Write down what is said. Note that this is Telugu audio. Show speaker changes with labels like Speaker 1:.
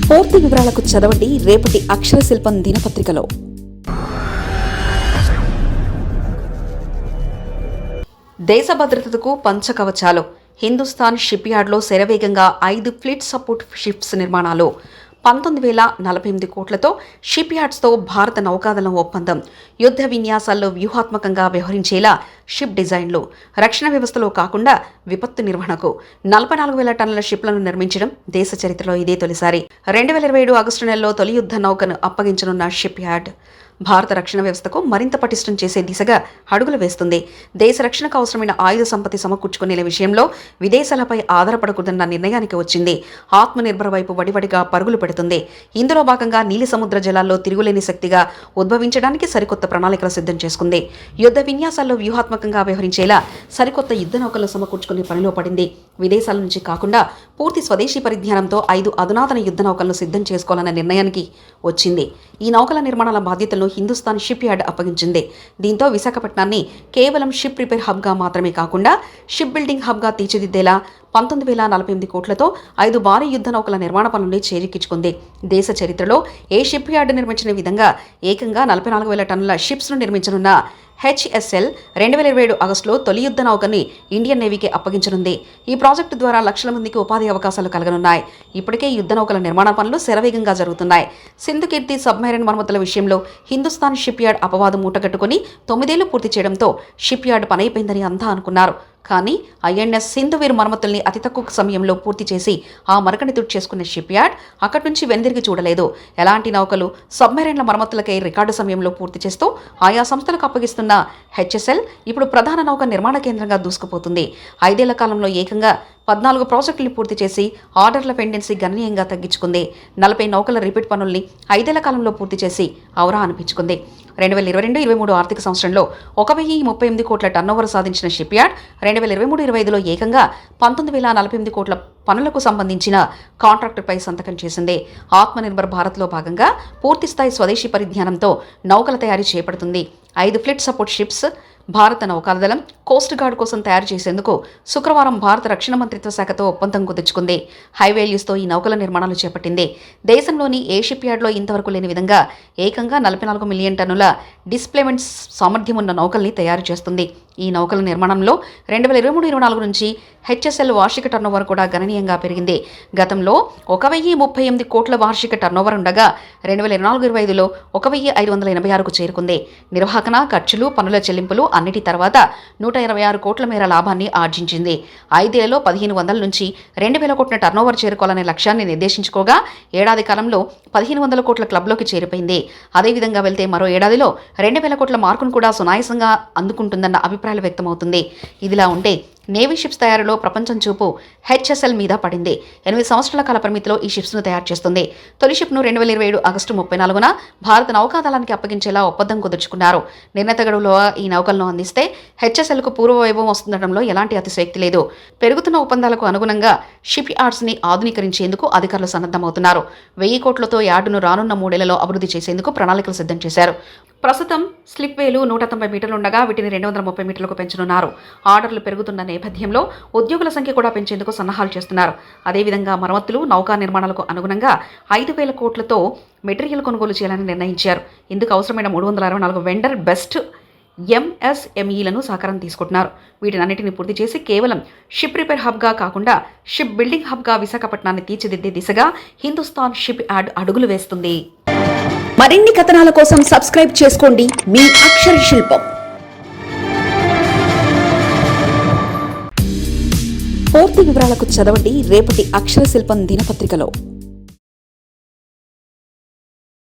Speaker 1: పూర్తి వివరాలకు చదవండి రేపటి అక్షర శిల్పం దినపత్రికలో. దేశ భద్రతకు పంచకవచాలు. హిందుస్థాన్ షిప్ యార్డ్లో శరవేగంగా 5 ఫ్లీట్ సపోర్ట్ షిప్స్ నిర్మాణాలు. 19,048 కోట్లతో షిప్ యార్డ్స్తో భారత నౌకాదళం ఒప్పందం. యుద్ధ విన్యాసాల్లో వ్యూహాత్మకంగా వ్యవహరించేలా షిప్ డిజైన్లు. రక్షణ వ్యవస్థలో కాకుండా విపత్తు నిర్వహణకు 44,000 టన్నుల షిప్లను నిర్మించడం దేశ చరిత్రలో ఇదే తొలిసారి. 2027 ఆగస్టు నెలలో తొలి యుద్ధ నౌకను అప్పగించనున్న షిప్ యార్డ్ భారత రక్షణ వ్యవస్థకు మరింత పటిష్టం చేసే దిశగా అడుగులు వేస్తుంది. దేశ రక్షణకు అవసరమైన ఆయుధ సంపత్తి సమకూర్చుకునే విషయంలో విదేశాలపై ఆధారపడకూడదన్న నిర్ణయానికి వచ్చింది. ఆత్మనిర్భర వైపు వడివడిగా పరుగులు పెడుతుంది. ఇందులో భాగంగా నీలి సముద్ర జలాల్లో తిరుగులేని శక్తిగా ఉద్భవించడానికి సరికొత్త ప్రణాళికలు సిద్ధం చేసుకుంది. యుద్ధ విన్యాసాల్లో వ్యూహాత్మకంగా వ్యవహరించేలా సరికొత్త యుద్ధ నౌకలను సమకూర్చుకునే పనిలో పడింది. విదేశాల నుంచి కాకుండా పూర్తి స్వదేశీ పరిజ్ఞానంతో 5 అధునాతన యుద్ధ నౌకలను సిద్ధం చేసుకోవాలన్న నిర్ణయానికి వచ్చింది. ఈ నౌకల నిర్మాణాల బాధ్యతలను హిందుస్థాన్ షిప్ యార్డ్ అప్పగించింది. దీంతో విశాఖపట్నాన్ని కేవలం షిప్ రిపేర్ హబ్గా మాత్రమే కాకుండా షిప్ బిల్డింగ్ హబ్గా తీర్చిదిద్దేలా 19,048 కోట్లతో 5 భారీ యుద్ధ నౌకల నిర్మాణ పనుల్ని చేజిక్కించుకుంది. దేశ చరిత్రలో ఏ షిప్ యార్డ్ నిర్మించిన విధంగా ఏకంగా 44,000 టన్నుల షిప్స్ను నిర్మించనున్న హెచ్ఎస్ఎల్ 2027 ఆగస్టులో తొలి యుద్ధ నౌకని ఇండియన్ నేవీకి అప్పగించనుంది. ఈ ప్రాజెక్టు ద్వారా లక్షల మందికి ఉపాధి అవకాశాలు కలగనున్నాయి. ఇప్పటికే యుద్ధ నౌకల నిర్మాణ పనులు శరవేగంగా జరుగుతున్నాయి. సింధు కీర్తి సబ్మెరైన్ మరమ్మతుల విషయంలో హిందుస్థాన్ షిప్ యార్డ్ అపవాదం మూటగట్టుకుని 9 ఏళ్లు పూర్తి చేయడంతో షిప్ యార్డ్ పనైపోయిందని అంతా అనుకున్నారు. కానీ ఐఎన్ఎస్ సింధువీర్ మరమ్మతుల్ని అతి తక్కువ సమయంలో పూర్తి చేసి ఆ మరకని తుడి చేసుకున్న షిప్ యార్డ్ అక్కడి నుంచి వెనుదిరిగి చూడలేదు. ఎలాంటి నౌకలు సబ్మెరైన్ల మరమ్మతులకై రికార్డు సమయంలో పూర్తి చేస్తూ ఆయా సంస్థలకు అప్పగిస్తున్న హెచ్ఎస్ఎల్ ఇప్పుడు ప్రధాన నౌక నిర్మాణ కేంద్రంగా దూసుకుపోతుంది. 5 ఏళ్ల కాలంలో ఏకంగా 14 ప్రాజెక్టులు పూర్తి చేసి ఆర్డర్ల పెండెన్సీ గణనీయంగా తగ్గించుకుంది. 40 నౌకల రిపీట్ పనుల్ని 5 ఏళ్ల కాలంలో పూర్తి చేసి ఔరా అనిపించుకుంది. 2022-23 ఆర్థిక సంవత్సరంలో 1,038 కోట్ల టర్నోవర్ సాధించిన షిప్ యార్డ్ 2023-25లో ఏకంగా 19,048 కోట్ల పనులకు సంబంధించిన కాంట్రాక్టుపై సంతకం చేసింది. ఆత్మనిర్భర్ భారత్లో భాగంగా పూర్తిస్థాయి స్వదేశీ పరిజ్ఞానంతో నౌకల తయారీ చేపడుతుంది. 5 ఫ్లీట్ సపోర్ట్ షిప్స్ భారత నౌకాదళం కోస్ట్ గార్డ్ కోసం తయారు చేసేందుకు శుక్రవారం భారత రక్షణ మంత్రిత్వ శాఖతో ఒప్పందం కుదుర్చుకుంది. హై వాల్యూస్తో ఈ నౌకల నిర్మాణాలు చేపట్టింది. దేశంలోని ఏ షిప్ యార్డ్లో ఇంతవరకు లేని విధంగా ఏకంగా 44 మిలియన్ టన్నుల డిస్ప్లేమెంట్ సామర్థ్యం ఉన్న నౌకల్ని తయారు చేస్తుంది. ఈ నౌకల నిర్మాణంలో 2023-24 నుంచి హెచ్ఎస్ఎల్ వార్షిక టర్నోవర్ కూడా గణనీయంగా పెరిగింది. గతంలో 1,038 కోట్ల వార్షిక టర్నోవర్ ఉండగా 2024-25లో 1,586కు చేరుకుంది. నిర్వహణ ఖర్చులు, పనుల చెల్లింపులు అన్నిటి తర్వాత 126 కోట్ల మేర లాభాన్ని ఆర్జించింది. 5 ఏళ్లలో 1,500 నుంచి 2,000 కోట్ల టర్నోవర్ చేరుకోవాలనే లక్ష్యాన్ని నిర్దేశించుకోగా ఏడాది కాలంలో 1,500 కోట్ల క్లబ్లోకి చేరిపోయింది. అదేవిధంగా వెళ్తే మరో ఏడాదిలో 2,000 కోట్ల మార్కును కూడా సునాయాసంగా అందుకుంటుందన్న అభిప్రాయాలు వ్యక్తమవుతుంది. ఇదిలా ఉంటే నేవీ షిప్స్ తయారీలో ప్రపంచం చూపు హెచ్ఎస్ఎల్ మీద పడింది. 8 సంవత్సరాల కాల పరిమితిలో ఈ షిప్స్ను తయారు చేస్తుంది. తొలి షిప్ను 2027 ఆగస్టు 34న భారత నౌకాదళానికి అప్పగించేలా ఒప్పందం కుదుర్చుకున్నారు. నిర్ణీత గడువులో ఈ నౌకలను అందిస్తే హెచ్ఎస్ఎల్కు పూర్వ వైభవం వస్తుండటంలో ఎలాంటి అతిశయోక్తి లేదు. పెరుగుతున్న ఒప్పందాలకు అనుగుణంగా షిప్ యార్డ్స్ని ఆధునీకరించేందుకు అధికారులు సన్నద్ధమవుతున్నారు. 1,000 కోట్లతో యార్డును రానున్న 3 ఏళ్లలో అభివృద్ధి చేసేందుకు ప్రణాళికలు సిద్ధం చేశారు. ప్రస్తుతం స్లిప్ వేలు 190 మీటర్లు ఉండగా వీటిని 230 మీటర్లకు పెంచనున్నారు. ఆర్డర్లు పెరుగుతున్న నేపథ్యంలో ఉద్యోగుల సంఖ్య కూడా పెంచేందుకు సన్నాహాలు చేస్తున్నారు. అదేవిధంగా మరమ్మతులు, నౌకా నిర్మాణాలకు అనుగుణంగా 5,000 కోట్లతో మెటీరియల్ కొనుగోలు చేయాలని నిర్ణయించారు. ఇందుకు అవసరమైన 364 వెండర్ బెస్ట్ ఎంఎస్ఎంఈలను సహకారం తీసుకుంటున్నారు. వీటినన్నిటిని పూర్తి చేసి కేవలం షిప్ రిపేర్ హబ్గా కాకుండా షిప్ బిల్డింగ్ హబ్గా విశాఖపట్నాన్ని తీర్చిదిద్దే దిశగా హిందుస్థాన్ షిప్ యార్డ్ అడుగులు వేస్తుంది. మరిన్ని కథనాల కోసం సబ్స్క్రైబ్ చేసుకోండి మీ అక్షర శిల్పం. పూర్తి వివరాలకు చదవండి రేపటి అక్షర శిల్పం దినపత్రికలో.